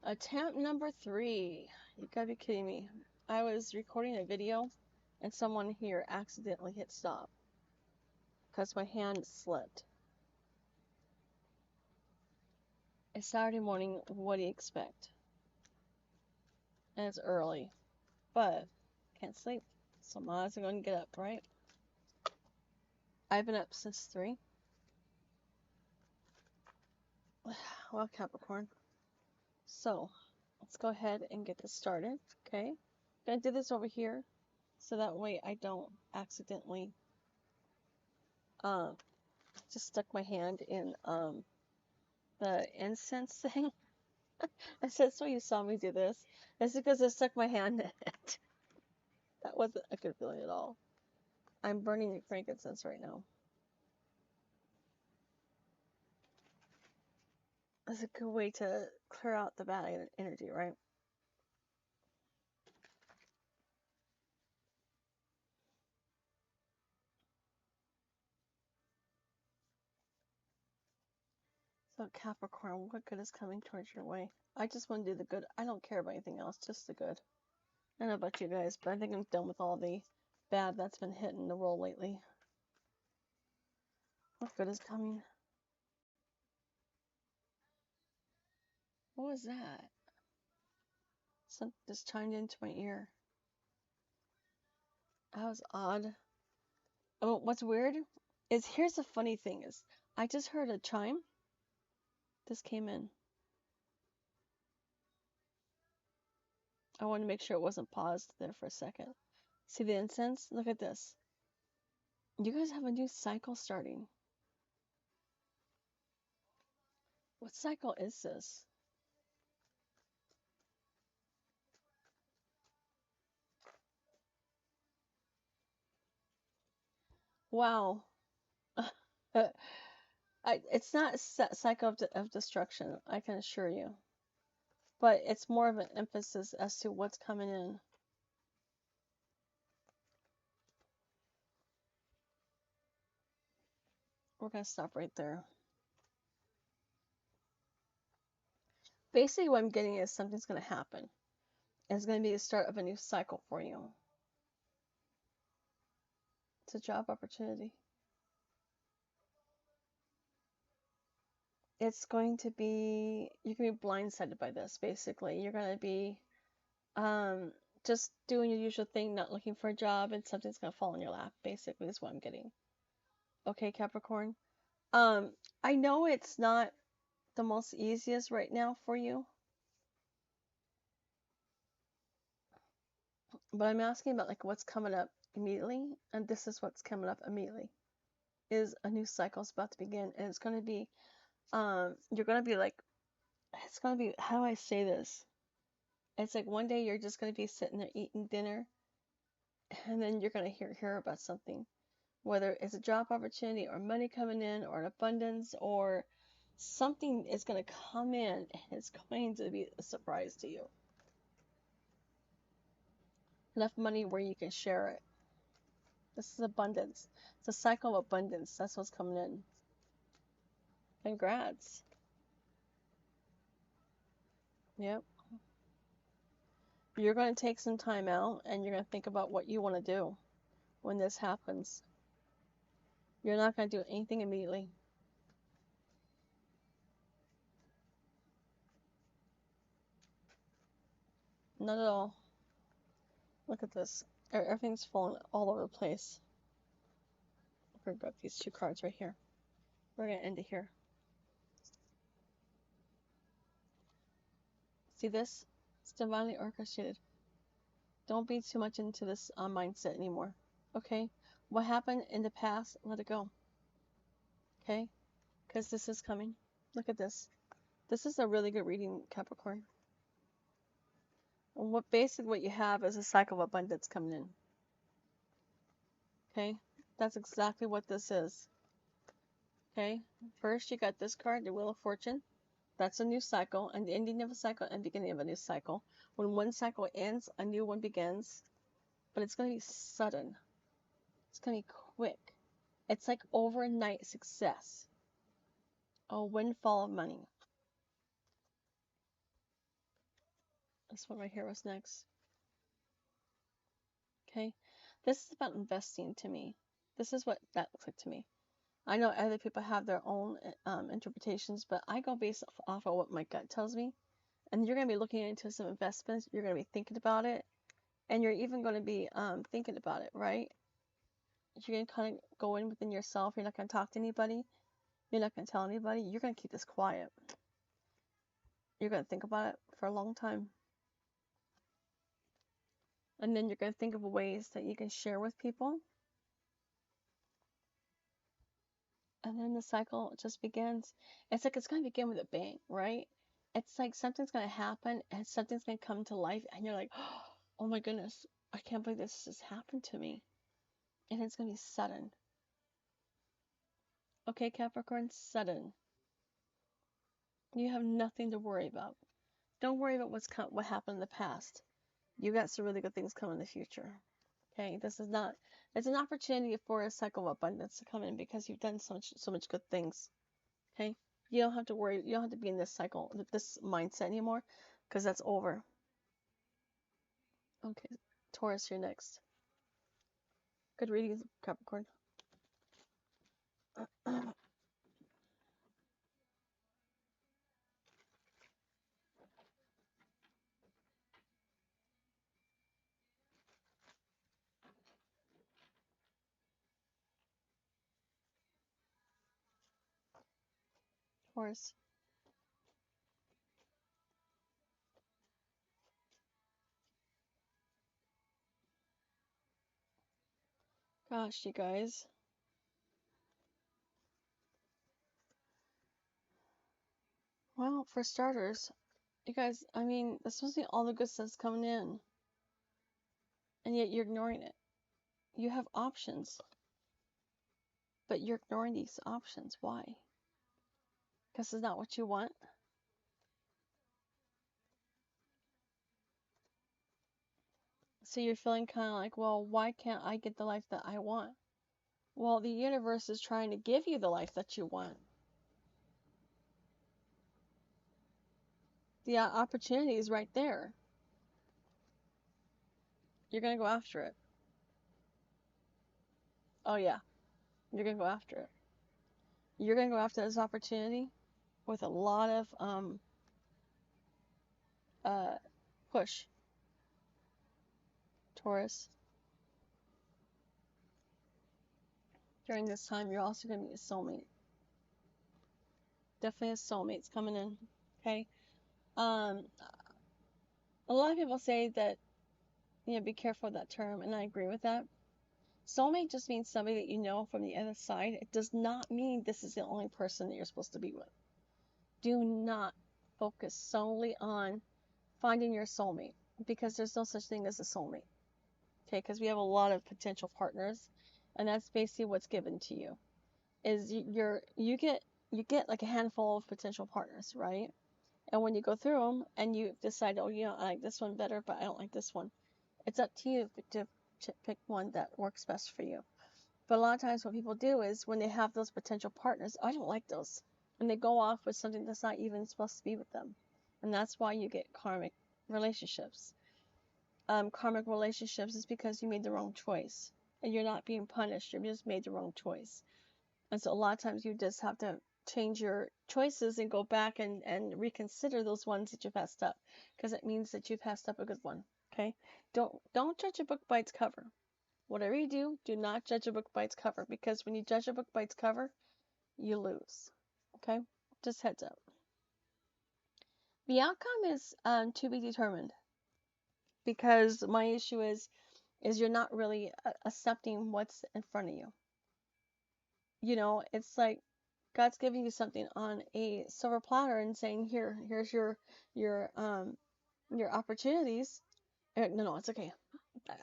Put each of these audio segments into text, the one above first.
Attempt number 3. You gotta be kidding me. I was recording a video and someone here accidentally hit stop because my hand slipped. It's Saturday morning. What do you expect? And it's early, but can't sleep, so my eyes are going to get up, right? I've been up since 3. Well, Capricorn. So let's go ahead and get this started, okay? I'm gonna do this over here so that way I don't accidentally just stuck my hand in the incense thing. I said, so you saw me do this. It's because I stuck my hand in it. That wasn't a good feeling at all. I'm burning frankincense right now. It's a good way to clear out the bad energy, right? So Capricorn, what good is coming towards your way? I just want to do the good. I don't care about anything else, just the good. I don't know about you guys, but I think I'm done with all the bad that's been hitting the world lately. What good is coming? What was that? Something just chimed into my ear. That was odd. Oh, what's weird is, here's the funny thing is, I just heard a chime. This came in. I wanted to make sure it wasn't paused there for a second. See the incense? Look at this. You guys have a new cycle starting. What cycle is this? Wow. It's not a cycle of destruction, I can assure you. But it's more of an emphasis as to what's coming in. We're going to stop right there. Basically, what I'm getting is something's going to happen. It's going to be the start of a new cycle for you. It's a job opportunity. It's going to be, you're going to be blindsided by this, basically. You're going to be just doing your usual thing, not looking for a job, and something's going to fall in your lap, basically, is what I'm getting. Okay, Capricorn? I know it's not the most easiest right now for you, but I'm asking about like what's coming up immediately, and this is what's coming up immediately. Is a new cycle is about to begin, and it's going to be, you're going to be like, it's going to be, how do I say this? It's like one day you're just going to be sitting there eating dinner, and then you're going to hear about something, whether it's a job opportunity or money coming in or an abundance or something is going to come in and it's going to be a surprise to you. Enough money where you can share it. This is abundance. It's a cycle of abundance. That's what's coming in. Congrats. Yep. You're going to take some time out and you're going to think about what you want to do when this happens. You're not going to do anything immediately. Not at all. Look at this. Everything's falling all over the place. We're going to grab these 2 cards right here. We're going to end it here. See this? It's divinely orchestrated. Don't be too much into this mindset anymore. Okay? What happened in the past, let it go. Okay? Because this is coming. Look at this. This is a really good reading, Capricorn. And what you have is a cycle of abundance coming in. Okay? That's exactly what this is. Okay? First, you got this card, the Wheel of Fortune. That's a new cycle, and the ending of a cycle and beginning of a new cycle. When one cycle ends, a new one begins. But it's going to be sudden. It's going to be quick. It's like overnight success. A windfall of money. This one right here was next. Okay. This is about investing to me. This is what that looks like to me. I know other people have their own interpretations, but I go based off of what my gut tells me. And you're going to be looking into some investments. You're going to be thinking about it. And you're even going to be thinking about it, right? You're going to kind of go in within yourself. You're not going to talk to anybody. You're not going to tell anybody. You're going to keep this quiet. You're going to think about it for a long time. And then you're going to think of ways that you can share with people. And then the cycle just begins. It's like it's going to begin with a bang, right? It's like something's going to happen and something's going to come to life. And you're like, oh my goodness, I can't believe this just happened to me. And it's going to be sudden. Okay, Capricorn, sudden. You have nothing to worry about. Don't worry about what happened in the past. You got some really good things coming in the future. Okay, this is not. It's an opportunity for a cycle of abundance to come in because you've done so much good things. Okay, you don't have to worry. You don't have to be in this cycle, this mindset anymore, because that's over. Okay, Taurus, you're next. Good reading, Capricorn. Taurus. Gosh, you guys. Well, for starters, you guys, I mean, that's supposed to be all the good stuff's coming in, and yet you're ignoring it. You have options, but you're ignoring these options. Why? Because it's not what you want. So you're feeling kind of like, well, why can't I get the life that I want? Well, the universe is trying to give you the life that you want. The opportunity is right there. You're going to go after it. Oh, yeah. You're going to go after it. You're going to go after this opportunity with a lot of push. Taurus. During this time, you're also going to meet a soulmate. Definitely a soulmate's coming in. Okay. A lot of people say that, be careful of that term, and I agree with that. Soulmate just means somebody that you know from the other side. It does not mean this is the only person that you're supposed to be with. Do not focus solely on finding your soulmate, because there's no such thing as a soulmate. Okay, because we have a lot of potential partners, and that's basically what's given to you. Is you get like a handful of potential partners, right? And when you go through them and you decide, oh, I like this one better, but I don't like this one. It's up to you to pick one that works best for you. But a lot of times what people do is when they have those potential partners, I don't like those. And they go off with something that's not even supposed to be with them. And that's why you get karmic relationships. Karmic relationships is because you made the wrong choice. And you're not being punished. You just made the wrong choice. And so a lot of times you just have to change your choices and go back and reconsider those ones that you passed up. Because it means that you passed up a good one. Okay? Don't judge a book by its cover. Whatever you do, do not judge a book by its cover, because when you judge a book by its cover, you lose. Okay? Just heads up. The outcome is to be determined, because my issue is you're not really accepting what's in front of you. It's like God's giving you something on a silver platter and saying, here's your opportunities. No, it's okay.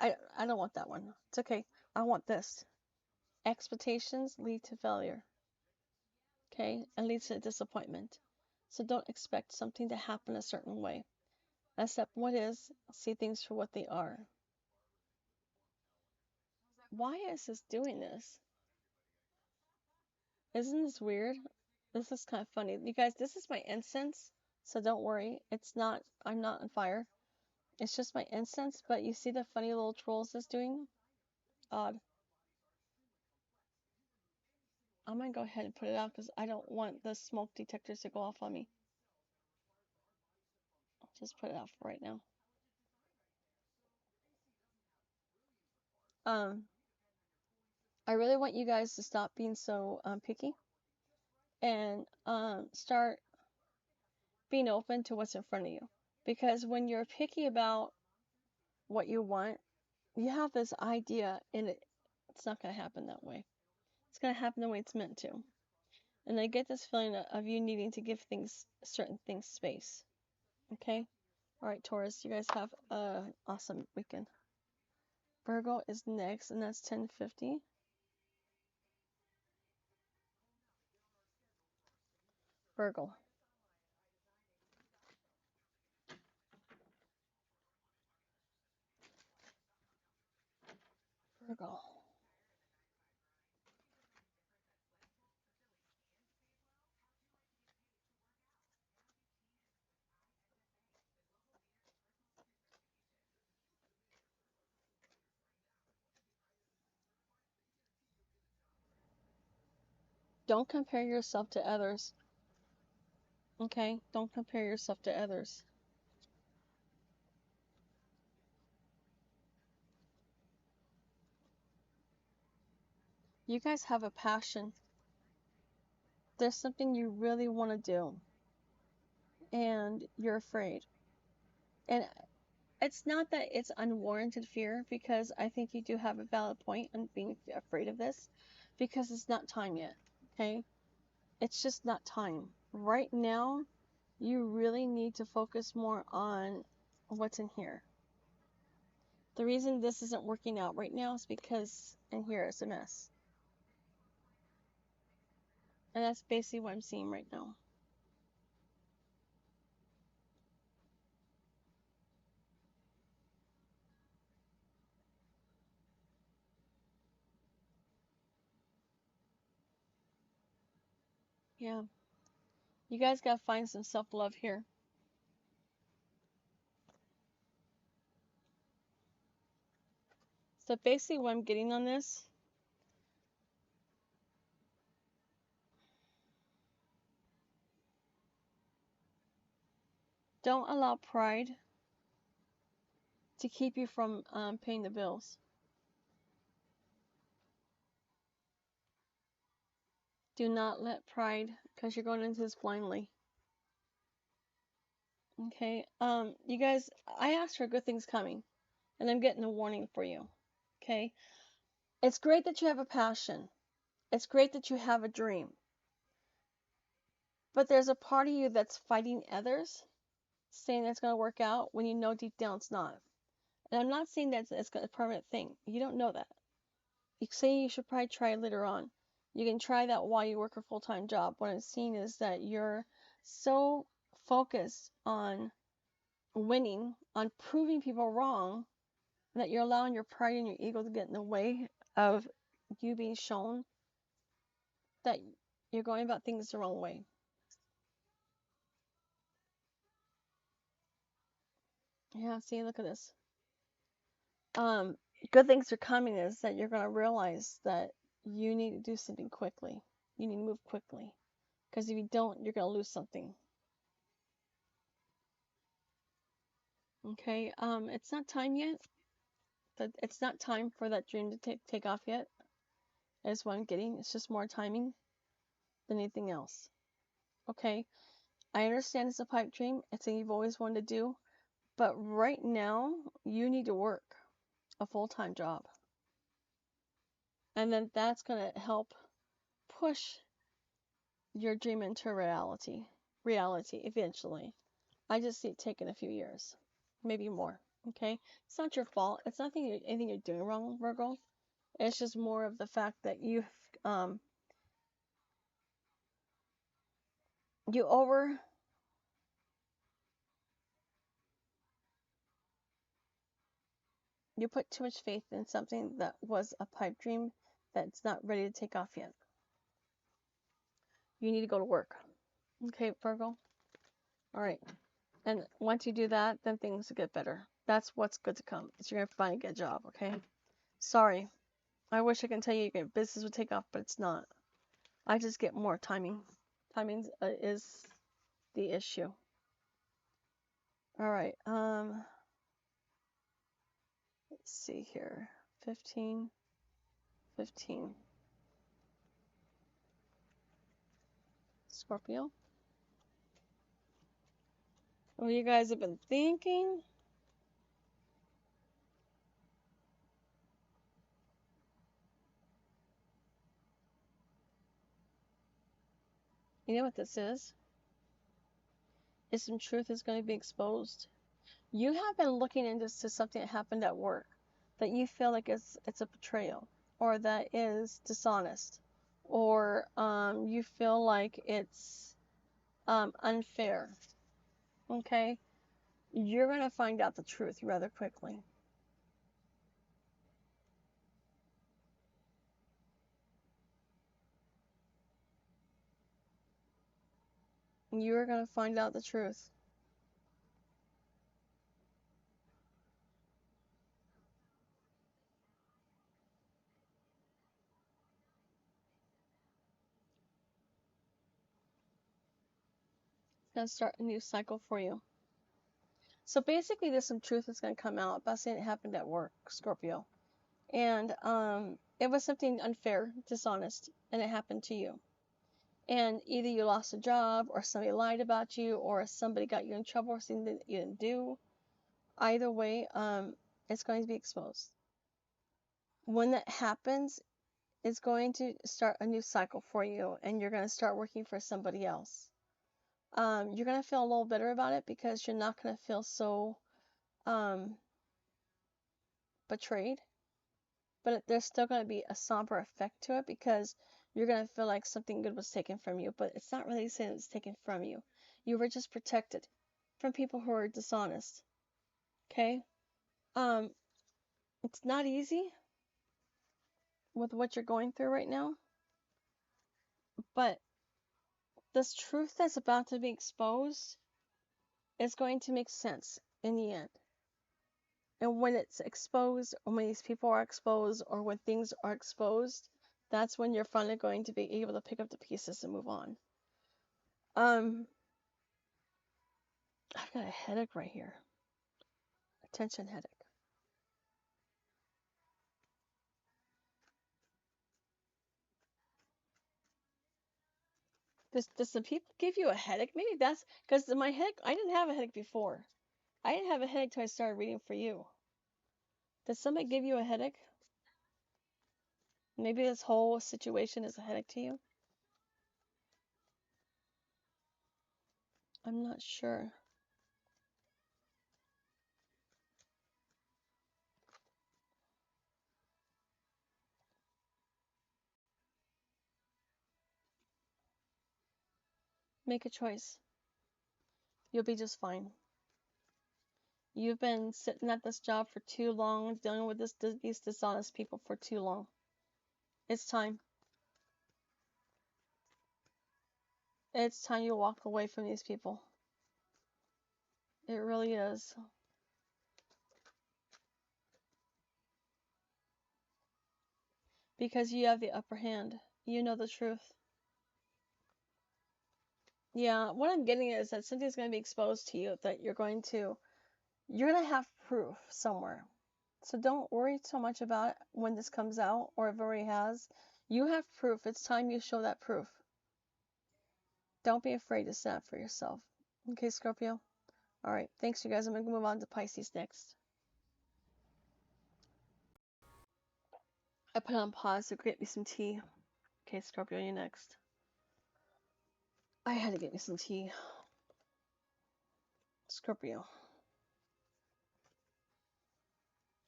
I don't want that one. It's okay. I want this. Expectations lead to failure. Okay, and leads to disappointment. So don't expect something to happen a certain way. Accept what is, see things for what they are. Why is this doing this? Isn't this weird? This is kind of funny. You guys, this is my incense, so don't worry. I'm not on fire. It's just my incense, but you see the funny little trolls it's doing? Odd. I'm gonna go ahead and put it out because I don't want the smoke detectors to go off on me. I'll just put it out for right now. I really want you guys to stop being so picky and start being open to what's in front of you. Because when you're picky about what you want, you have this idea and it's not going to happen that way. It's going to happen the way it's meant to. And I get this feeling of you needing to give certain things space. Okay? All right, Taurus, you guys have an awesome weekend. Virgo is next, and that's 10:50. Virgo. Virgo. Don't compare yourself to others. Okay? Don't compare yourself to others. You guys have a passion. There's something you really want to do, and you're afraid. And it's not that it's unwarranted fear, because I think you do have a valid point on being afraid of this, because it's not time yet. Okay? It's just not time. Right now, you really need to focus more on what's in here. The reason this isn't working out right now is because in here it's a mess. And that's basically what I'm seeing right now. Yeah. You guys gotta find some self-love here. So basically what I'm getting on this, don't allow pride to keep you from paying the bills. Do not let pride, because you're going into this blindly. Okay, you guys, I asked for good things coming, and I'm getting a warning for you. Okay, it's great that you have a passion. It's great that you have a dream. But there's a part of you that's fighting others, saying it's going to work out when you know deep down it's not. And I'm not saying that it's a permanent thing. You don't know that. You say you should probably try later on. You can try that while you work a full-time job. What I'm seeing is that you're so focused on winning, on proving people wrong, that you're allowing your pride and your ego to get in the way of you being shown that you're going about things the wrong way. Yeah, see, look at this. Good things are coming is that you're going to realize that you need to do something quickly. You need to move quickly. Because if you don't, you're going to lose something. Okay, it's not time yet. It's not time for that dream to take off yet. Is what I'm getting. It's just more timing than anything else. Okay, I understand it's a pipe dream. It's something you've always wanted to do. But right now, you need to work a full-time job. And then that's going to help push your dream into reality eventually. I just see it taking a few years, maybe more. Okay, it's not your fault. It's nothing, anything you're doing wrong, Virgo. It's just more of the fact that you you put too much faith in something that was a pipe dream that's not ready to take off yet. You need to go to work. Okay, Virgo. All right. And once you do that, then things will get better. That's what's good to come. Is you're gonna finally get a job, okay? Sorry. I wish I can tell you your business would take off, but it's not. I just get more timing. Timing is the issue. All right. Let's see here. 15, 15. Scorpio. What you guys have been thinking? You know what this is? Some truth is going to be exposed. You have been looking into something that happened at work that you feel like it's a betrayal, or that is dishonest, or you feel like it's unfair. Okay? You're going to find out the truth rather quickly. You're going to find out the truth. It's going to start a new cycle for you. So basically, there's some truth that's going to come out about something that happened at work, Scorpio. And it was something unfair, dishonest, and it happened to you. And either you lost a job, or somebody lied about you, or somebody got you in trouble for something that you didn't do. Either way, it's going to be exposed. When that happens, it's going to start a new cycle for you, and you're going to start working for somebody else. You're going to feel a little better about it because you're not going to feel so betrayed. But there's still going to be a somber effect to it because you're going to feel like something good was taken from you, but it's not really saying it's taken from you. You were just protected from people who are dishonest. Okay? It's not easy with what you're going through right now, but this truth that's about to be exposed is going to make sense in the end. And when it's exposed, or when these people are exposed, or when things are exposed, that's when you're finally going to be able to pick up the pieces and move on. I've got a headache right here. A tension headache. Does some people give you a headache? Maybe that's because my headache, I didn't have a headache before. I didn't have a headache till I started reading for you. Does somebody give you a headache? Maybe this whole situation is a headache to you? I'm not sure. Make a choice. You'll be just fine. You've been sitting at this job for too long, dealing with these dishonest people for too long. It's time. It's time you walk away from these people. It really is. Because you have the upper hand. You know the truth. Yeah, what I'm getting at is that something's going to be exposed to you that you're going to have proof somewhere. So don't worry so much about it when this comes out, or if it already has. You have proof. It's time you show that proof. Don't be afraid to stand up for yourself. Okay, Scorpio? Alright, thanks you guys. I'm going to move on to Pisces next. I put on pause to get me some tea. Okay, Scorpio, you next. I had to get me some tea. Scorpio.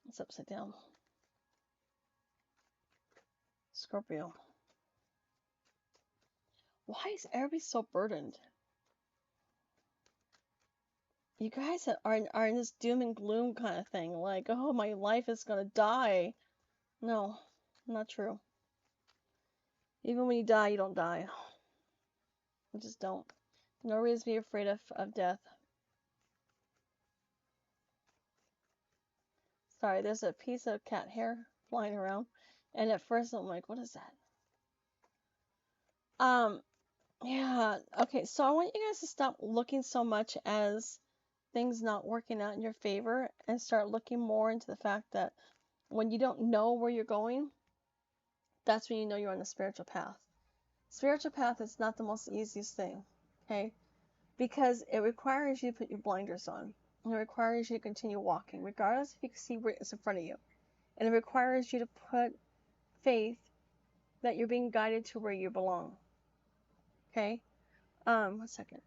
It's upside down. Scorpio. Why is everybody so burdened? You guys are in this doom and gloom kind of thing. Like, oh, my life is gonna die. No, not true. Even when you die, you don't die. You just don't. No reason to be afraid of death. sorry, there's a piece of cat hair flying around. And at first I'm like, what is that? Yeah, okay, so I want you guys to stop looking so much as things not working out in your favor and start looking more into the fact that when you don't know where you're going, that's when you know you're on the spiritual path. Spiritual path is not the most easiest thing, okay? Because it requires you to put your blinders on. And it requires you to continue walking, regardless if you can see what's in front of you. And it requires you to put faith that you're being guided to where you belong. Okay? 1 second.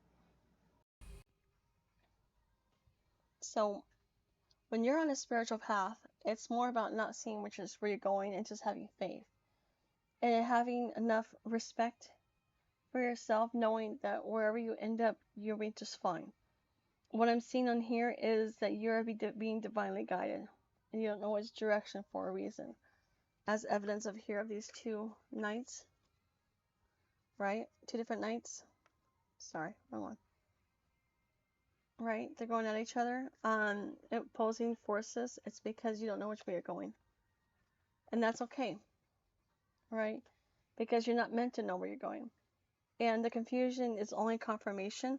So when you're on a spiritual path, it's more about not seeing which is where you're going and just having faith. And having enough respect for yourself, knowing that wherever you end up, you'll be just fine. What I'm seeing on here is that you're being divinely guided. And you don't know which direction for a reason. As evidence of here of these two knights. Right? Two different knights. Sorry, wrong one. Right? They're going at each other. Opposing forces. It's because you don't know which way you're going. And that's okay. Right? Because you're not meant to know where you're going. And the confusion is only confirmation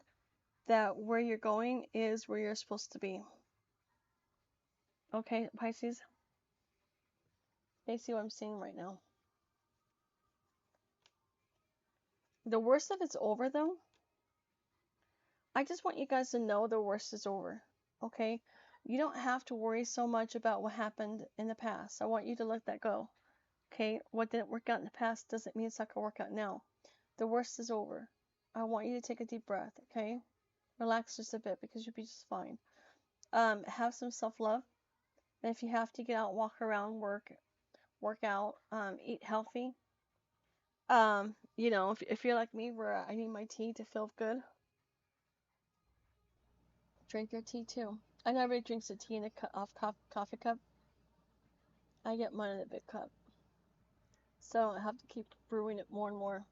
that where you're going is where you're supposed to be. Okay, Pisces? They see what I'm seeing right now. The worst of it's over, though. I just want you guys to know the worst is over. Okay? You don't have to worry so much about what happened in the past. I want you to let that go. Okay? What didn't work out in the past doesn't mean it's not going to work out now. The worst is over. I want you to take a deep breath. Okay? Relax just a bit because you'll be just fine. Have some self-love. And if you have to get out, walk around, work out, eat healthy. You know, if you're like me where I need my tea to feel good, drink your tea too. I know everybody drinks the tea in a coffee cup. I get mine in a big cup. So I have to keep brewing it more and more.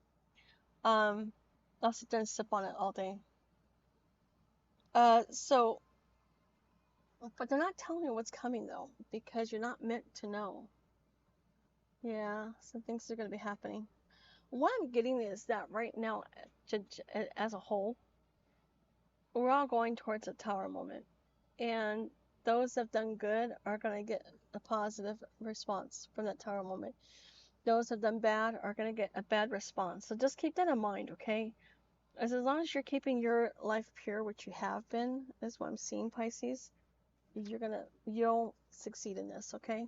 I'll sit there and sip on it all day. But they're not telling you what's coming though, because you're not meant to know. Yeah, some things are going to be happening. What I'm getting is that right now, as a whole, we're all going towards a tower moment. And those that have done good are going to get a positive response from that tower moment. Those that have done bad are going to get a bad response. So just keep that in mind, okay? As long as you're keeping your life pure, which you have been, is what I'm seeing, Pisces, you'll succeed in this, okay?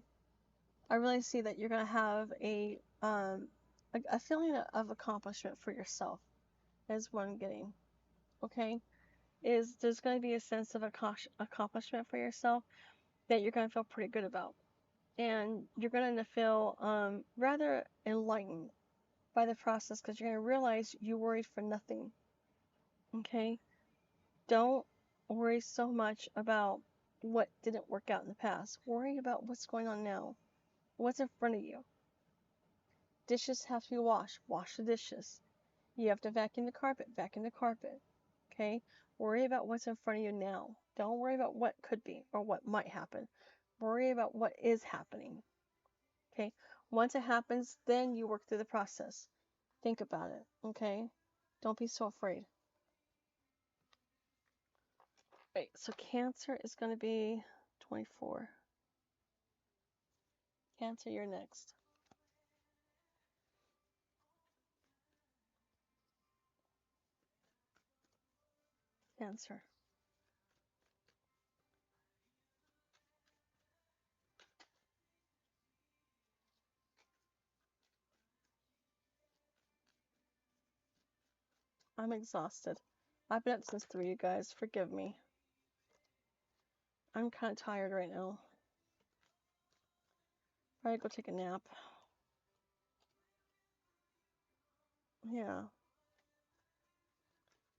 I really see that you're going to have a feeling of accomplishment for yourself, is what I'm getting, okay? There's going to be a sense of accomplishment for yourself that you're going to feel pretty good about. And you're going to feel rather enlightened by the process because you're going to realize you worried for nothing. Okay? Don't worry so much about what didn't work out in the past. Worry about what's going on now. What's in front of you. Dishes have to be washed. Wash the dishes. You have to vacuum the carpet. Vacuum the carpet. Okay? Worry about what's in front of you now. Don't worry about what could be or what might happen. Worry about what is happening. Okay? Once it happens, then you work through the process. Think about it. Okay? Don't be so afraid. Right, so Cancer is going to be 24. Cancer, you're next. Cancer. I'm exhausted. I've been up since 3, you guys. Forgive me. I'm kind of tired right now. Probably go take a nap. Yeah.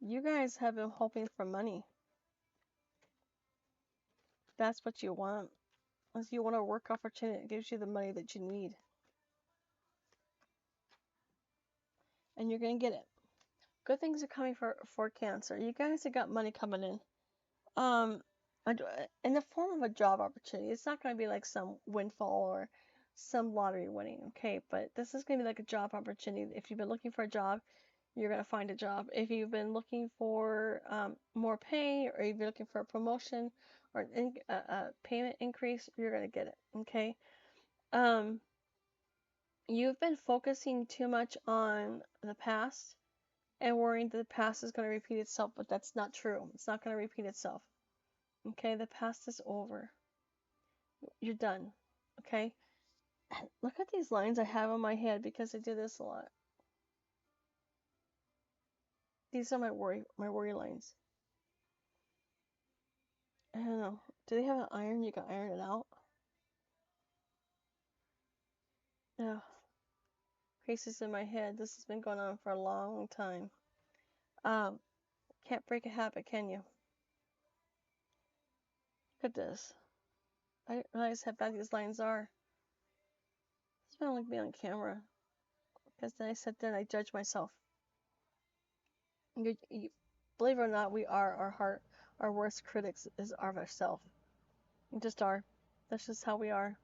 You guys have been hoping for money. That's what you want. Is you want a work opportunity that gives you the money that you need. And you're going to get it. Good things are coming for Cancer. You guys have got money coming in. in the form of a job opportunity. It's not going to be like some windfall or some lottery winning, okay? But this is going to be like a job opportunity. If you've been looking for a job, you're going to find a job. If you've been looking for more pay, or if you're looking for a promotion or a payment increase, you're going to get it, okay? You've been focusing too much on the past and worrying that the past is going to repeat itself, but that's not true. It's not going to repeat itself. Okay, the past is over. You're done. Okay? And look at these lines I have on my head because I do this a lot. These are my worry lines. I don't know. Do they have an iron? You can iron it out. Yeah. Creases in my head. This has been going on for a long time. Can't break a habit, can you? Look at this. I didn't realize how bad these lines are. This might only be on camera. Because then I sit there and I judge myself. You, believe it or not, we are our worst critics is of ourselves. We just are. That's just how we are.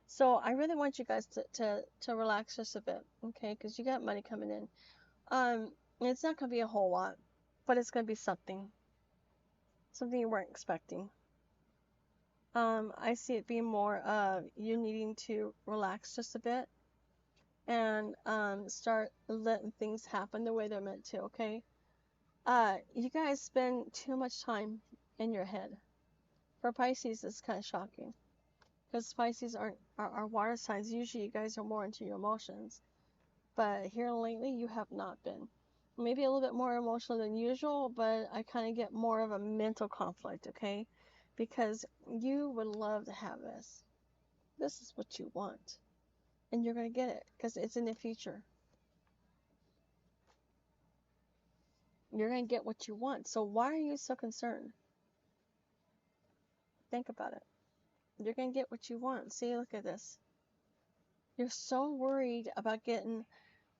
So I really want you guys to relax just a bit, okay? Because you got money coming in. It's not gonna be a whole lot, but it's gonna be something you weren't expecting. I see it being more of you needing to relax just a bit and start letting things happen the way they're meant to, okay? You guys spend too much time in your head. For Pisces, it's kind of shocking because Pisces are water signs. Usually, you guys are more into your emotions, but here lately, you have not been. Maybe a little bit more emotional than usual, but I kind of get more of a mental conflict, okay? Because you would love to have this. This is what you want, and you're gonna get it because it's in the future. You're gonna get what you want. So why are you so concerned? Think about it. You're gonna get what you want. See, look at this. You're so worried about getting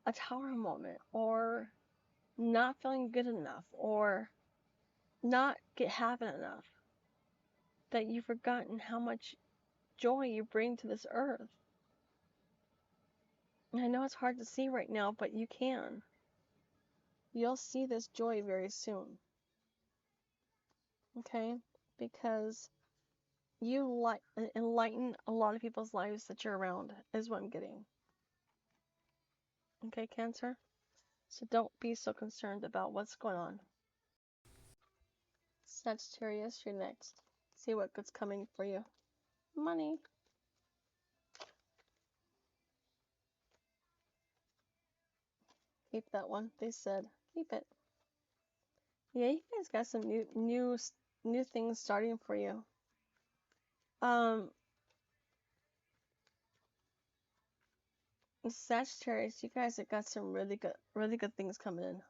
a tower moment or not feeling good enough or not having enough that you've forgotten how much joy you bring to this earth. And I know it's hard to see right now, but you can. You'll see this joy very soon. Okay? Because you enlighten a lot of people's lives that you're around, is what I'm getting. Okay, Cancer? So don't be so concerned about what's going on. Sagittarius, you're next. See what good's coming for you. Money. Keep that one. They said keep it. Yeah, you guys got some new things starting for you. Sagittarius, you guys have got some really good things coming in.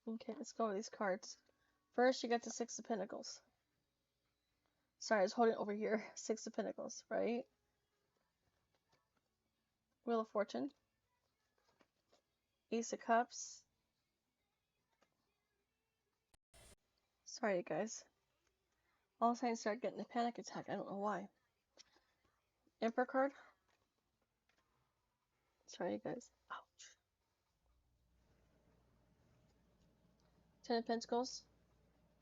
Okay, let's go with these cards. First, you got the Six of Pentacles. Sorry, I was holding it over here. Six of Pentacles, right? Wheel of Fortune. Ace of Cups. Sorry, you guys. All of a sudden, I started getting a panic attack. I don't know why. Emperor card. Sorry, you guys. Ouch. Ten of Pentacles.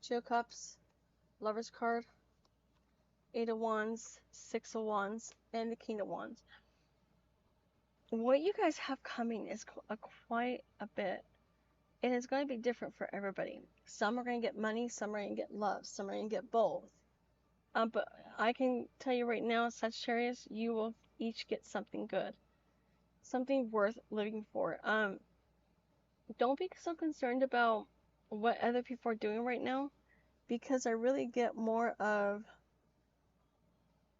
Two of Cups. Lover's card. Eight of Wands. Six of Wands. And the King of Wands. What you guys have coming is quite a bit. And it's going to be different for everybody. Some are going to get money. Some are going to get love. Some are going to get both. But I can tell you right now, Sagittarius, you will each get something good. Something worth living for. Don't be so concerned about what other people are doing right now, because I really get more of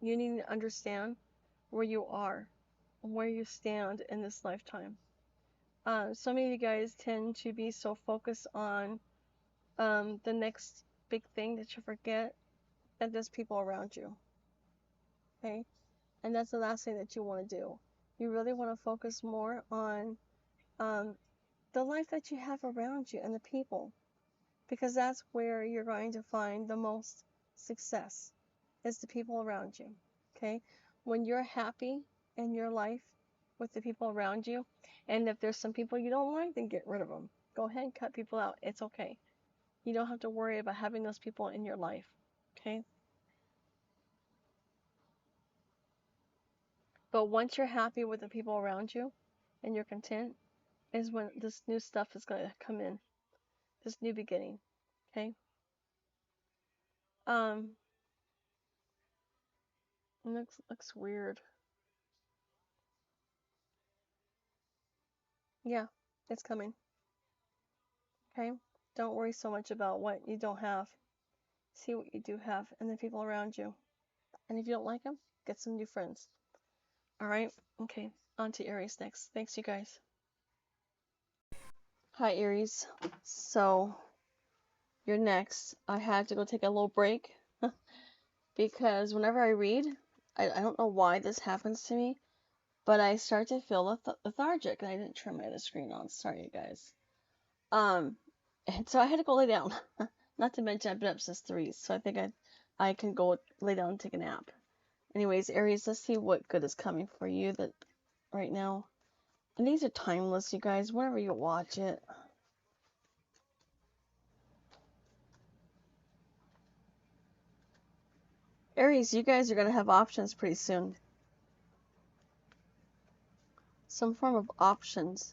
you need to understand where you are, where you stand in this lifetime. Some of you guys tend to be so focused on the next big thing that you forget that there's people around you. Okay? And that's the last thing that you want to do. You really want to focus more on the life that you have around you and the people, because that's where you're going to find the most success, is the people around you. Okay? When you're happy in your life with the people around you, and if there's some people you don't like, then get rid of them. Go ahead and cut people out. It's okay. You don't have to worry about having those people in your life. Okay? But once you're happy with the people around you and you're content, is when this new stuff is going to come in. This new beginning. Okay? Um, looks weird. Yeah, it's coming. Okay? Don't worry so much about what you don't have. See what you do have and the people around you. And if you don't like them, get some new friends. All right? Okay. On to Aries next. Thanks, you guys. Hi, Aries. So, you're next. I had to go take a little break because whenever I read, I don't know why this happens to me, but I start to feel lethargic, and I didn't turn my other screen on. Sorry, you guys. And so I had to go lay down. Not to mention I've been up since 3, so I think I can go lay down and take a nap. Anyways, Aries, let's see what good is coming for you that right now. And these are timeless, you guys, whenever you watch it. Aries, you guys are going to have options pretty soon. Some form of options.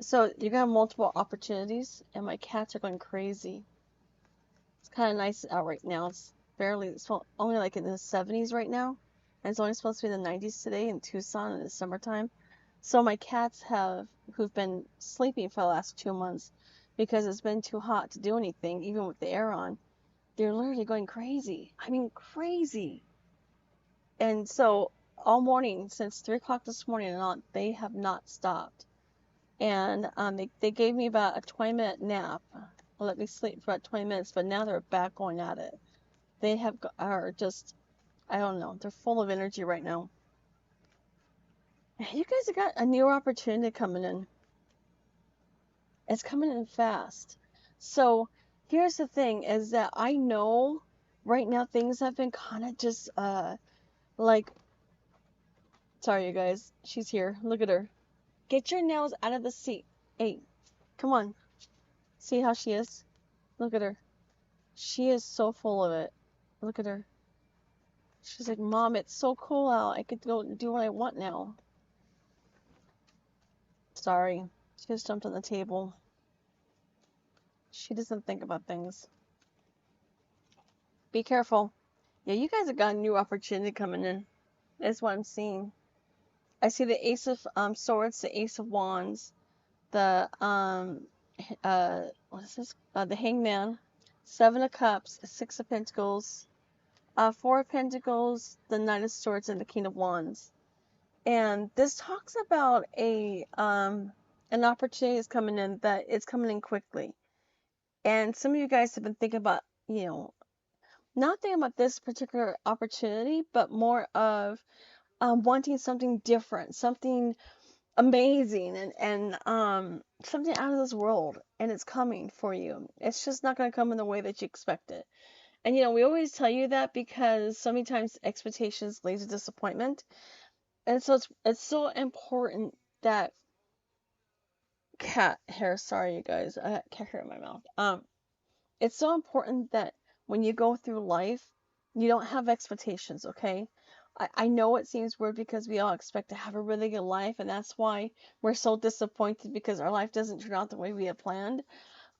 So you're going to have multiple opportunities, and my cats are going crazy. It's kind of nice out right now. It's only like in the 70s right now. And it's only supposed to be the 90s today in Tucson in the summertime. So my cats who've been sleeping for the last 2 months because it's been too hot to do anything, even with the air on, they're literally going crazy. I mean, crazy. And so all morning, since 3 o'clock this morning and on, they have not stopped. And they gave me about a 20-minute nap. Let me sleep for about 20 minutes, but now they're back going at it. They are just, I don't know, they're full of energy right now. You guys have got a new opportunity coming in. It's coming in fast. So here's the thing, is that I know right now things have been kind of just like, sorry you guys, she's here. Look at her. Get your nails out of the seat. Hey, come on. See how she is? Look at her. She is so full of it. Look at her. She's like, Mom, it's so cool out. I could go do what I want now. Sorry. She just jumped on the table. She doesn't think about things. Be careful. Yeah, you guys have got a new opportunity coming in. That's what I'm seeing. I see the Ace of Swords, the Ace of Wands, the what is this? The Hangman, 7 of Cups, 6 of Pentacles, 4 of Pentacles, the Knight of Swords, and the King of Wands. And this talks about an opportunity is coming in, that it's coming in quickly. And some of you guys have been thinking about, not thinking about this particular opportunity, but more of wanting something different, something amazing, and something out of this world, and it's coming for you. It's just not going to come in the way that you expect it. And we always tell you that because so many times expectations lead to disappointment. And so it's so important that cat hair, sorry you guys, I got cat hair in my mouth. It's so important that when you go through life, you don't have expectations, okay? I know it seems weird because we all expect to have a really good life, and that's why we're so disappointed because our life doesn't turn out the way we had planned.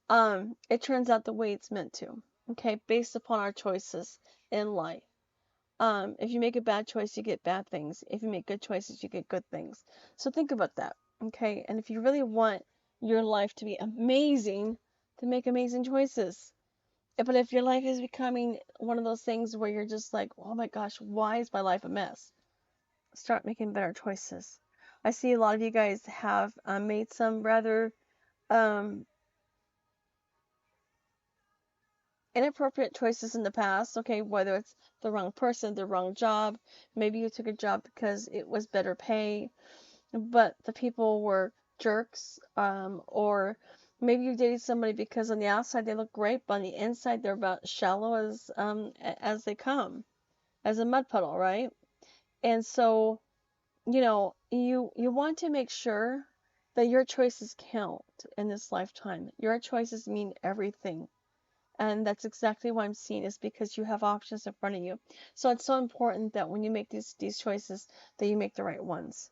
It turns out the way it's meant to, okay? Based upon our choices in life. If you make a bad choice, you get bad things. If you make good choices, you get good things. So think about that, okay? And if you really want your life to be amazing, then make amazing choices. But if your life is becoming one of those things where you're just like, oh my gosh, why is my life a mess? Start making better choices. I see a lot of you guys have made some rather inappropriate choices in the past, okay, whether it's the wrong person, the wrong job, maybe you took a job because it was better pay, but the people were jerks, or maybe you dated somebody because on the outside they look great, but on the inside they're about shallow as they come, as a mud puddle, right? And so, you want to make sure that your choices count in this lifetime. Your choices mean everything. And that's exactly what I'm seeing, is because you have options in front of you. So it's so important that when you make these choices, that you make the right ones.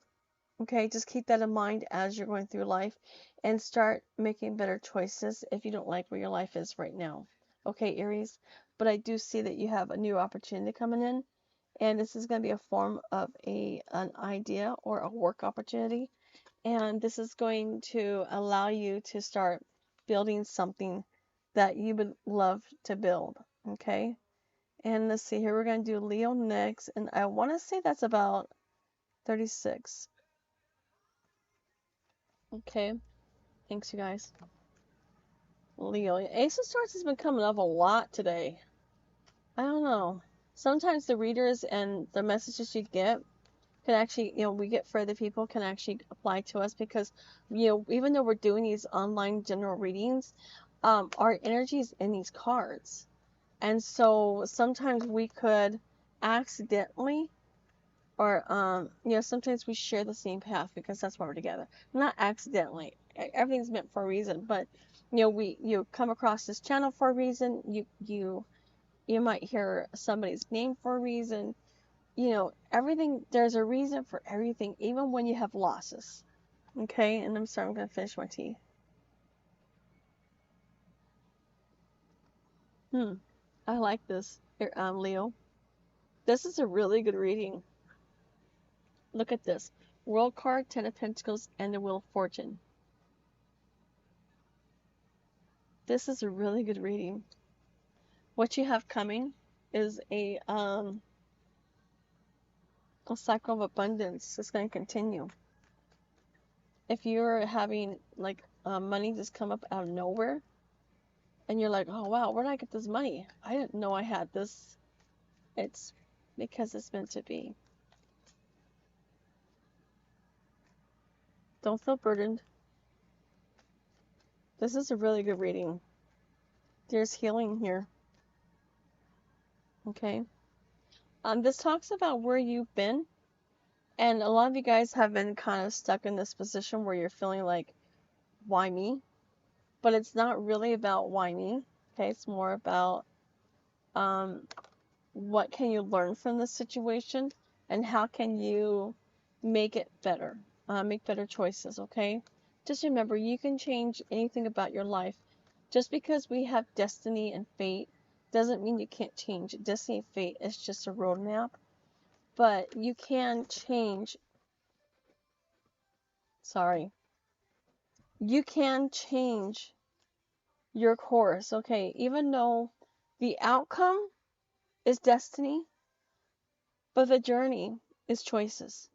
Okay, just keep that in mind as you're going through life, and start making better choices if you don't like where your life is right now. Okay, Aries, but I do see that you have a new opportunity coming in, and this is going to be a form of an idea or a work opportunity, and this is going to allow you to start building something that you would love to build. Okay, and let's see here, we're going to do Leo next, and I want to say that's about 36. Okay, thanks you guys. Leo, Ace of Swords has been coming up a lot today. I don't know. Sometimes the readers and the messages you get can actually, we get further people can actually apply to us, because, even though we're doing these online general readings, our energy is in these cards. And so sometimes we could accidentally, or, sometimes we share the same path because that's why we're together. Not accidentally. Everything's meant for a reason, but, you come across this channel for a reason. You might hear somebody's name for a reason. Everything, there's a reason for everything, even when you have losses. Okay, and I'm sorry, I'm going to finish my tea. I like this, Leo. This is a really good reading. Look at this. World card, Ten of Pentacles, and the Wheel of Fortune. This is a really good reading. What you have coming is a cycle of abundance. It's going to continue. If you're having like money just come up out of nowhere, and you're like, oh wow, where did I get this money? I didn't know I had this. It's because it's meant to be. Don't feel burdened. This is a really good reading. There's healing here. Okay. This talks about where you've been, and a lot of you guys have been kind of stuck in this position where you're feeling like, why me? But it's not really about why me. Okay, it's more about what can you learn from this situation, and how can you make it better, make better choices. Okay, just remember, you can change anything about your life. Just because we have destiny and fate doesn't mean you can't change. Destiny and fate is just a roadmap, but you can change. Sorry, you can change your course. Okay, even though the outcome is destiny, but the journey is choices.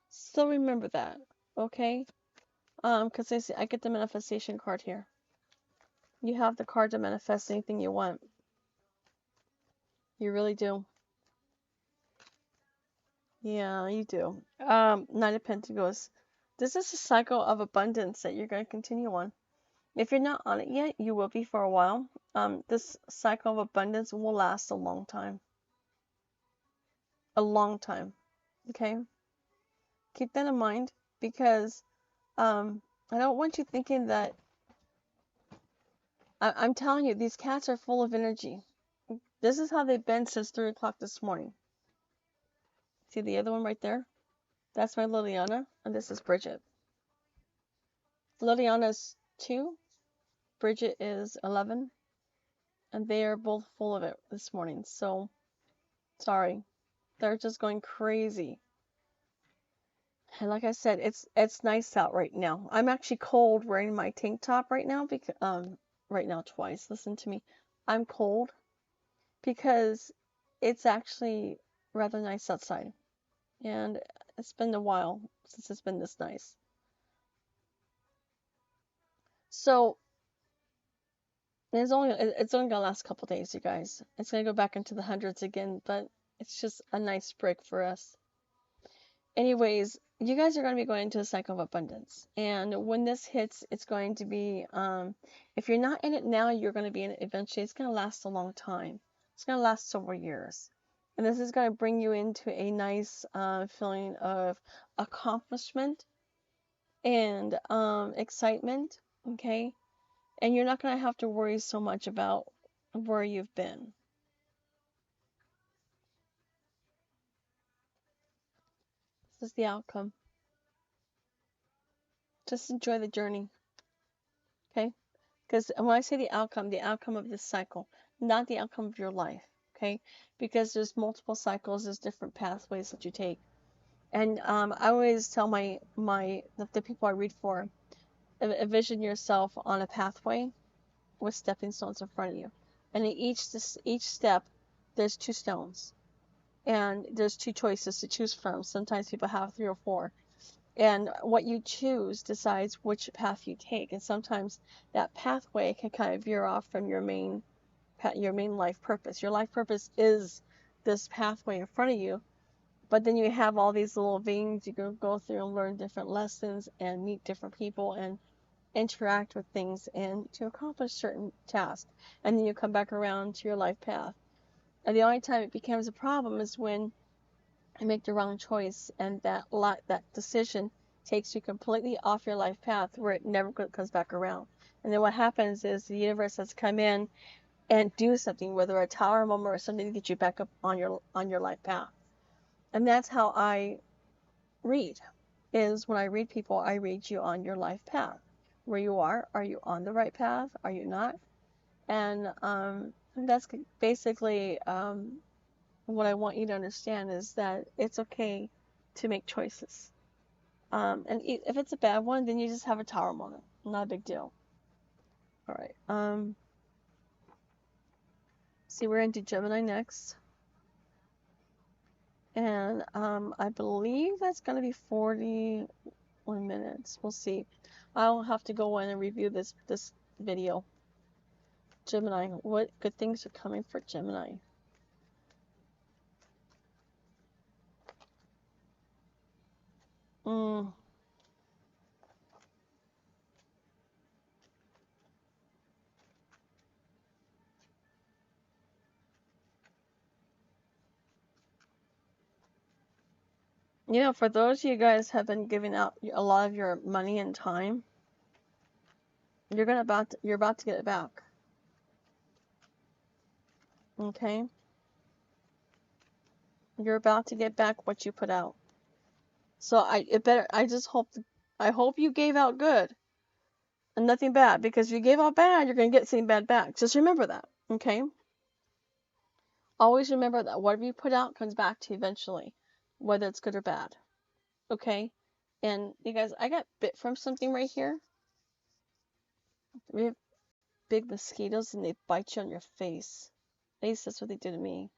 So remember that, okay? Because I get the manifestation card here. You have the card to manifest anything you want. You really do. Yeah, you do. Knight of Pentacles. This is a cycle of abundance that you're going to continue on. If you're not on it yet, you will be for a while. This cycle of abundance will last a long time. A long time. Okay? Keep that in mind, because I don't want you thinking that I'm telling you, these cats are full of energy. This is how they've been since 3 o'clock this morning. See the other one right there? That's my Liliana, and this is Bridget. Liliana's 2, Bridget is 11, and they are both full of it this morning. So, sorry. They're just going crazy. And like I said, it's nice out right now. I'm actually cold wearing my tank top right now, because right now twice. Listen to me. I'm cold because it's actually rather nice outside. And it's been a while since it's been this nice. So it's only gonna last a couple days, you guys. It's gonna go back into the hundreds again, but it's just a nice break for us. Anyways, you guys are going to be going into a cycle of abundance. And when this hits, it's going to be, if you're not in it now, you're going to be in it eventually. It's going to last a long time. It's going to last several years. And this is going to bring you into a nice feeling of accomplishment and excitement, okay? And you're not going to have to worry so much about where you've been. This is the outcome. Just enjoy the journey, okay? Because when I say the outcome of this cycle, not the outcome of your life, okay? Because there's multiple cycles, there's different pathways that you take. And I always tell the people I read for, envision yourself on a pathway with stepping stones in front of you. And in each step, there's 2 stones. And there's 2 choices to choose from. Sometimes people have 3 or 4. And what you choose decides which path you take. And sometimes that pathway can kind of veer off from your main life purpose. Your life purpose is this pathway in front of you, but then you have all these little veins you can go through and learn different lessons and meet different people and interact with things and to accomplish certain tasks. And then you come back around to your life path. And the only time it becomes a problem is when you make the wrong choice and that decision takes you completely off your life path where it never comes back around. And then what happens is the universe has to come in and do something, whether a tower moment or something to get you back up on your life path. And that's how I read. Is when I read people, I read you on your life path. Where you are you on the right path? Are you not? And that's basically what I want you to understand is that it's okay to make choices. And if it's a bad one, then you just have a tower moment. Not a big deal. All right. See, we're into Gemini next. And I believe that's going to be 41 minutes. We'll see. I'll have to go in and review this video. Gemini, what good things are coming for Gemini? You know, for those of you guys have been giving out a lot of your money and time, you're about to get it back. Okay? You're about to get back what you put out. So I hope you gave out good and nothing bad, because if you gave out bad, you're going to get something bad back. Just remember that, okay? Always remember that whatever you put out comes back to you eventually, whether it's good or bad. Okay? And you guys, I got bit from something right here. We have big mosquitoes and they bite you on your face. At least that's what they do to me.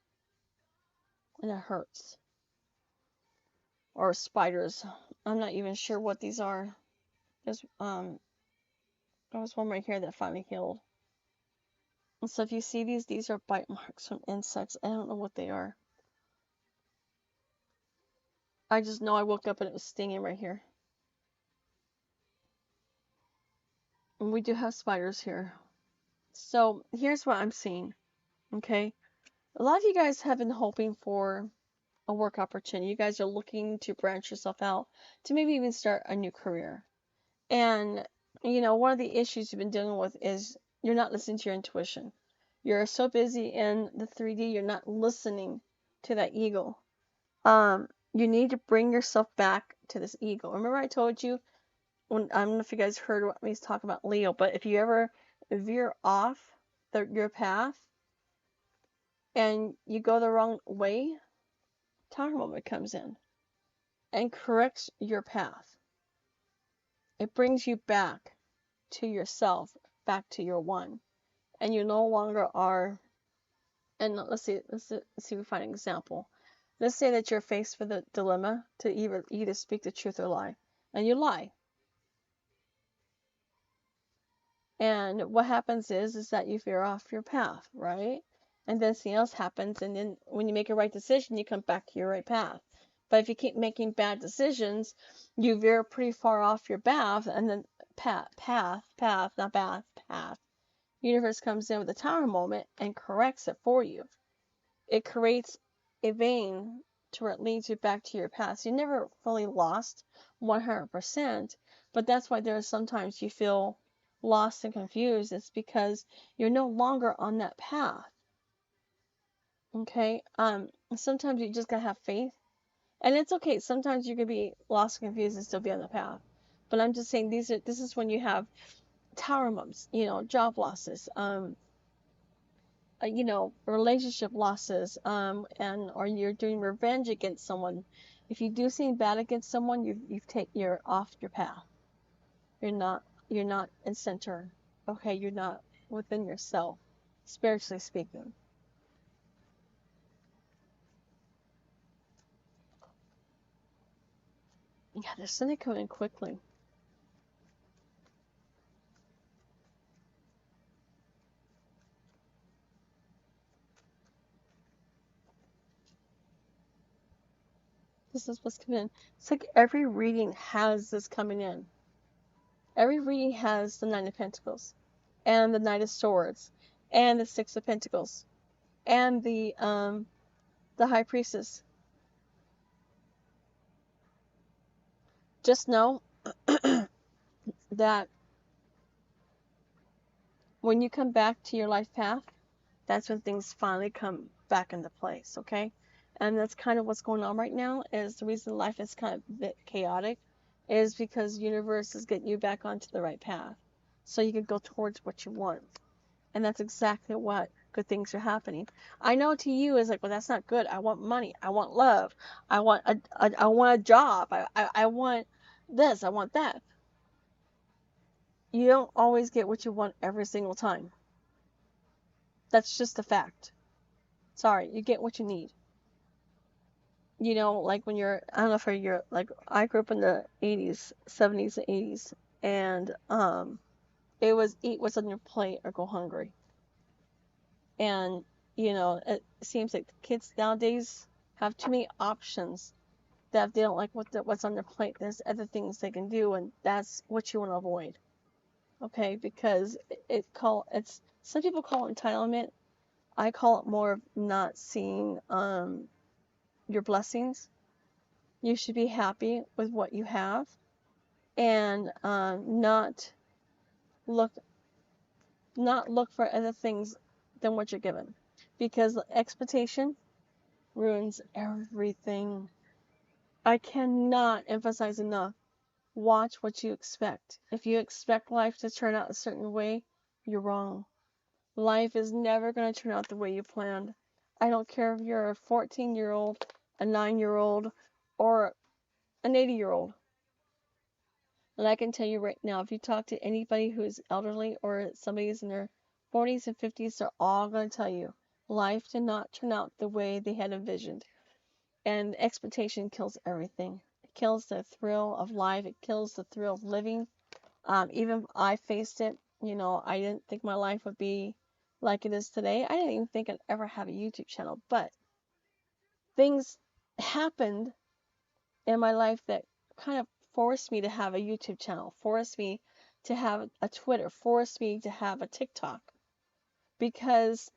And it hurts. Or spiders. I'm not even sure what these are. There's there was one right here that finally healed. And so if you see these are bite marks from insects. I don't know what they are. I just know I woke up and it was stinging right here. And we do have spiders here. So here's what I'm seeing. Okay? A lot of you guys have been hoping for a work opportunity. You guys are looking to branch yourself out to maybe even start a new career. And, you know, one of the issues you've been dealing with is you're not listening to your intuition. You're so busy in the 3D, you're not listening to that ego. You need to bring yourself back to this ego. Remember I told you, I don't know if you guys heard me talk about Leo, but if you ever veer off your path and you go the wrong way, Tower Moment comes in and corrects your path. It brings you back to yourself, back to your one. And you no longer are, and let's see if we find an example. Let's say that you're faced with a dilemma to either speak the truth or lie. And you lie. And what happens is that you veer off your path, right? And then something else happens, and then when you make a right decision, you come back to your right path. But if you keep making bad decisions, you veer pretty far off your path, and then not path. Universe comes in with a tower moment and corrects it for you. It creates a vein to where it leads you back to your past. You never fully lost 100%, but that's why there are sometimes you feel lost and confused. It's because you're no longer on that path. Okay? Sometimes you just gotta have faith. And it's okay. Sometimes you could be lost and confused and still be on the path. But I'm just saying this is when you have tower moments, job losses, relationship losses, or you're doing revenge against someone. If you do something bad against someone, you're off your path. You're not in center. Okay, you're not within yourself, spiritually speaking. Yeah, there's something coming quickly. This is what's coming in. It's like every reading has this coming in. Every reading has the Nine of Pentacles, and the Knight of Swords, and the Six of Pentacles, and the High Priestess. Just know that when you come back to your life path, that's when things finally come back into place, okay? And that's kind of what's going on right now. Is the reason life is kind of a bit chaotic is because the universe is getting you back onto the right path, so you can go towards what you want. And that's exactly what good things are happening. I know to you is like, well, that's not good. I want money. I want love. I want a job. I want this. I want that. You don't always get what you want every single time. That's just a fact. Sorry, you get what you need. Like when I don't know if you're like, I grew up in the 80s, 70s, and 80s, and it was eat what's on your plate or go hungry. And it seems like kids nowadays have too many options that if they don't like what's on their plate, there's other things they can do, and that's what you want to avoid. Okay, because it's some people call it entitlement. I call it more of not seeing your blessings. You should be happy with what you have, and not look for other things than what you're given, because expectation ruins everything. I cannot emphasize enough. Watch what you expect. If you expect life to turn out a certain way, you're wrong. Life is never going to turn out the way you planned. I don't care if you're a 14-year-old, a 9-year-old, or an 80-year-old. And I can tell you right now, if you talk to anybody who is elderly or somebody who's in their 40s and 50s, they're all going to tell you life did not turn out the way they had envisioned. And expectation kills everything. It kills the thrill of life. It kills the thrill of living. Even I faced it. I didn't think my life would be like it is today. I didn't even think I'd ever have a YouTube channel. But things happened in my life that kind of forced me to have a YouTube channel, forced me to have a Twitter, forced me to have a TikTok. Because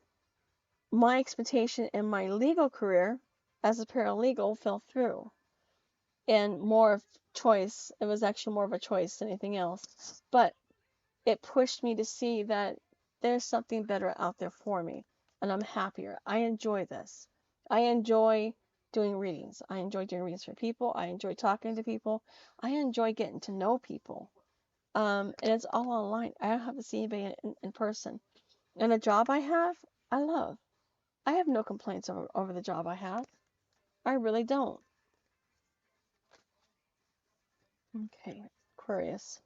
my expectation in my legal career as a paralegal fell through. And more of choice, it was actually more of a choice than anything else. But it pushed me to see that there's something better out there for me, and I'm happier. I enjoy this. I enjoy doing readings. I enjoy doing readings for people. I enjoy talking to people. I enjoy getting to know people. And it's all online. I don't have to see anybody in person. And a job I have, I love. I have no complaints over the job I have. I really don't. Okay, Aquarius.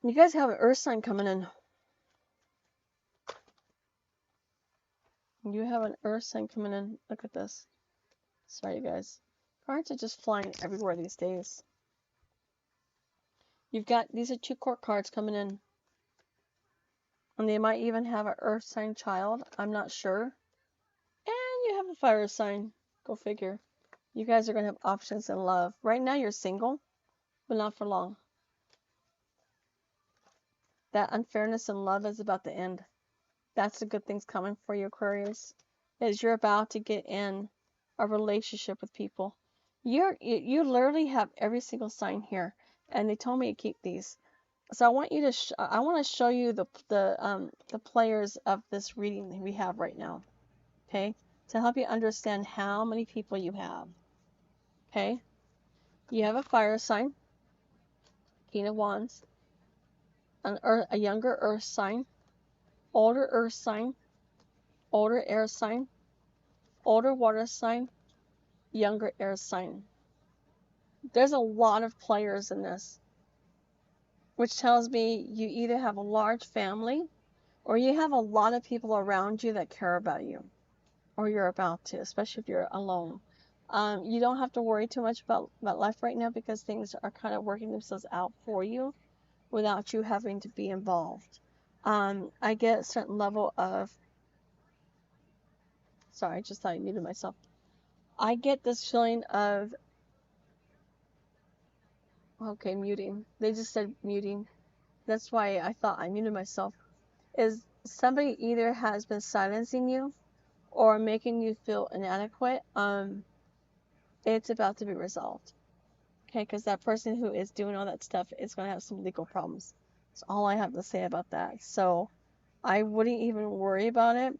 You guys have an Earth sign coming in. You have an Earth sign coming in. Look at this. Sorry, you guys. Cards are just flying everywhere these days. You've got, these are 2 court cards coming in. And they might even have an earth sign child. I'm not sure. And you have a fire sign. Go figure. You guys are going to have options in love. Right now you're single, but not for long. That unfairness in love is about to end. That's the good things coming for you, Aquarius. Is you're about to get in a relationship with people. You literally have every single sign here, and they told me to keep these. So I want you to I want to show you the players of this reading that we have right now. Okay, to help you understand how many people you have. Okay, you have a fire sign, King of Wands, a younger earth sign, older earth sign, older air sign, older water sign, younger air sign. There's a lot of players in this, which tells me you either have a large family or you have a lot of people around you that care about you, or you're about to, especially if you're alone. You don't have to worry too much about life right now because things are kind of working themselves out for you without you having to be involved. I get a certain level of, sorry, I just thought I muted myself. I get this feeling of, okay, muting. They just said muting. That's why I thought I muted myself. Is somebody either has been silencing you or making you feel inadequate. It's about to be resolved. Okay, because that person who is doing all that stuff is going to have some legal problems. That's all I have to say about that. So I wouldn't even worry about it,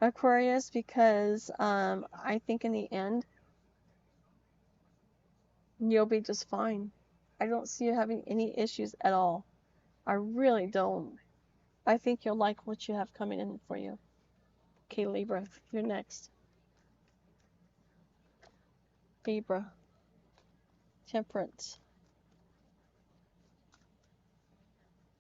Aquarius, because I think in the end, you'll be just fine. I don't see you having any issues at all. I really don't. I think you'll like what you have coming in for you. Okay, Libra, you're next. Libra, Temperance.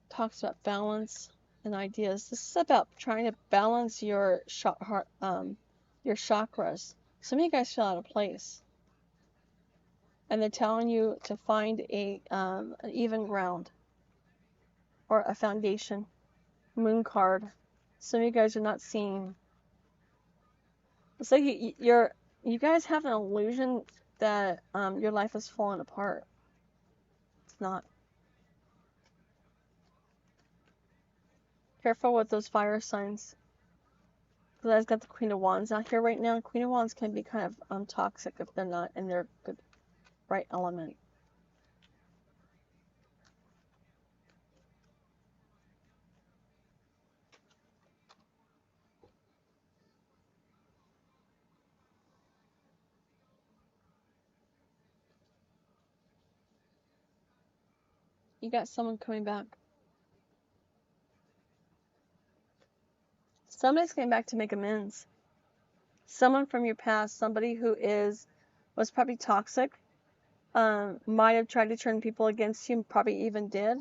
Talks about balance and ideas. This is about trying to balance your your chakras. Some of you guys feel out of place, and they're telling you to find an even ground or a foundation. Moon card. Some of you guys are not seeing. It's like you guys have an illusion that your life is falling apart. It's not. Careful with those fire signs. Because I've got the Queen of Wands out here right now. Queen of Wands can be kind of toxic if they're not in their good right element. You got someone coming back. Somebody's coming back to make amends. Someone from your past, somebody who was probably toxic, might have tried to turn people against you, probably even did.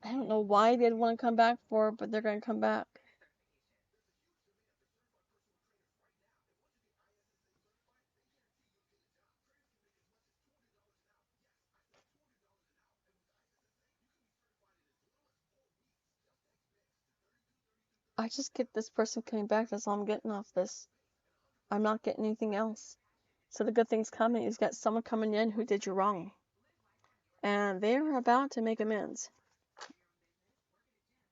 I don't know why they'd want to come back for, but they're going to come back. I just get this person coming back. That's all I'm getting off this. I'm not getting anything else. So the good thing's coming. You've got someone coming in who did you wrong. And they're about to make amends.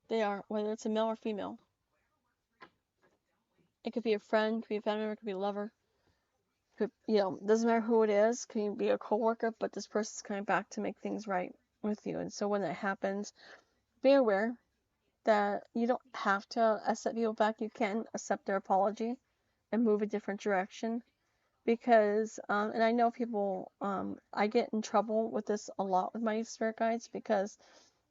They are, whether it's a male or female. It could be a friend, it could be a family member, it could be a lover. Could, doesn't matter who it is. Could be a coworker, but this person's coming back to make things right with you. And so when that happens, be aware that you don't have to accept people back. You can accept their apology and move a different direction. Because, and I know people, I get in trouble with this a lot with my spirit guides because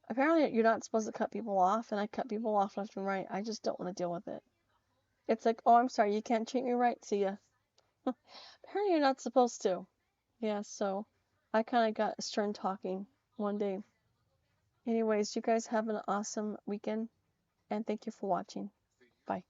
apparently you're not supposed to cut people off, and I cut people off left and right. I just don't want to deal with it. It's like, oh, I'm sorry, you can't treat me right. See ya. Apparently you're not supposed to. Yeah, so I kind of got stern talking one day. Anyways, you guys have an awesome weekend, and thank you for watching. Bye.